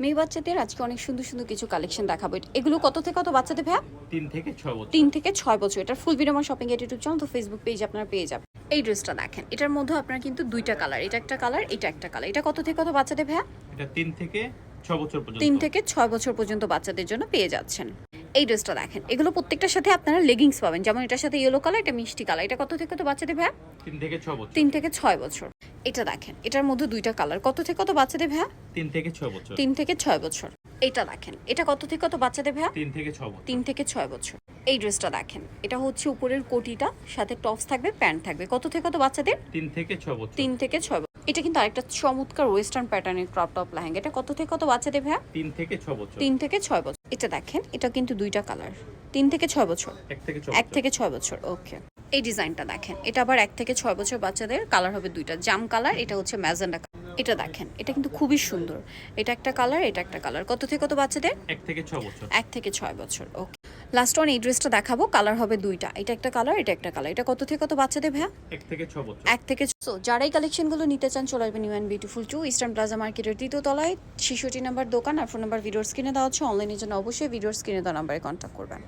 মেয়ে বাচ্চাদের আজকে অনেক সুন্দর সুন্দর কিছু কালেকশন দেখাবো। এগুলো কত থেকে কত বাচ্চাদের ভাইয়া? 3 থেকে 6 বছর। 3 থেকে 6 বছর। এটার ফুল ভিডিও আমার শপিং ইউটিউব চ্যানেল তো ফেসবুক পেজ আপনারা পেয়ে যাবেন। এই ড্রেসটা দেখেন, এটার মধ্যে আপনারা কিন্তু দুইটা কালার, এটা একটা কালার, এটা একটা কালার। এটা কত থেকে কত বাচ্চাদের ভাইয়া? এটা 3 থেকে 6 বছর পর্যন্ত। 3 থেকে 6 বছর পর্যন্ত বাচ্চাদের জন্য পেয়ে যাচ্ছেন। এই ড্রেসটা দেখেন, এগুলো প্রত্যেকটার সাথে আপনারা লেগিংস পাবেন, যেমন এটার সাথে ইয়েলো কালার, এটা মিষ্টি কালার। এটা কত থেকে কত বাচ্চাদের ভাইয়া? 3 থেকে 6 বছর। 3 থেকে 6 বছর। এটা দেখেন, এটার মধ্যে দুইটা কালার, কত থেকে কত বাচ্চাদের ভাইয়া? 3 থেকে 6 বছর। 3 থেকে 6 বছর। এটা দেখেন, এটা কত থেকে কত বাচ্চাদের ভাইয়া? 3 থেকে 6 বছর। 3 থেকে 6 বছর। এই ড্রেসটা দেখেন, এটা হচ্ছে উপরের কোটিটা, সাথে টপস থাকবে, প্যান্ট থাকবে। কত থেকে কত বাচ্চাদের? 3 থেকে 6 বছর। 3 থেকে 6 বছর। এটা কিন্তু আরেকটা চমৎকার ওয়েস্টার্ন প্যাটার্নের ক্রপ টপ লেহেঙ্গা। এটা কত থেকে কত বাচ্চাদের ভাইয়া? 3 থেকে 6 বছর। 3 থেকে 6 বছর। এটা দেখেন, এটা কিন্তু দুইটা কালার, 3 থেকে 6 বছর। 1 থেকে 6 1 থেকে 6 বছর। ওকে, এই ডিজাইনটা দেখেন, এটা আবার 1 থেকে 6 বছর বাচ্চাদের। কালার হবে দুইটা, জাম কালার, এটা হচ্ছে ম্যাজেন্ডা কালার। এটা দেখেন, এটা কিন্তু খুবই সুন্দর। এটা একটা কালার, এটা একটা কালার। কত থেকে কত বাচ্চাদের? 1 থেকে 6 বছর। 1 থেকে 6 বছর। ওকে, লাস্ট ওয়ান এই ড্রেসটা দেখাবো, কালার হবে দুইটা, এটা একটা কালার, এটা একটা কালার। এটা কত থেকে কত বাচ্চাদের ভাইয়া? 1 থেকে 6 বছর। 1 থেকে। সো যারা এই কালেকশনগুলো নিতে চান চলে আসবেন new and beautiful 2 eastern plaza মার্কেটের 3য় তলায়, 66 নাম্বার দোকান। আর ফোন নাম্বার ভিডিওর স্ক্রিনে দেওয়া হচ্ছে। অনলাইনের জন্য অবশ্যই ভিডিওর স্ক্রিনে দেওয়া নাম্বারে কন্ট্যাক্ট করবেন।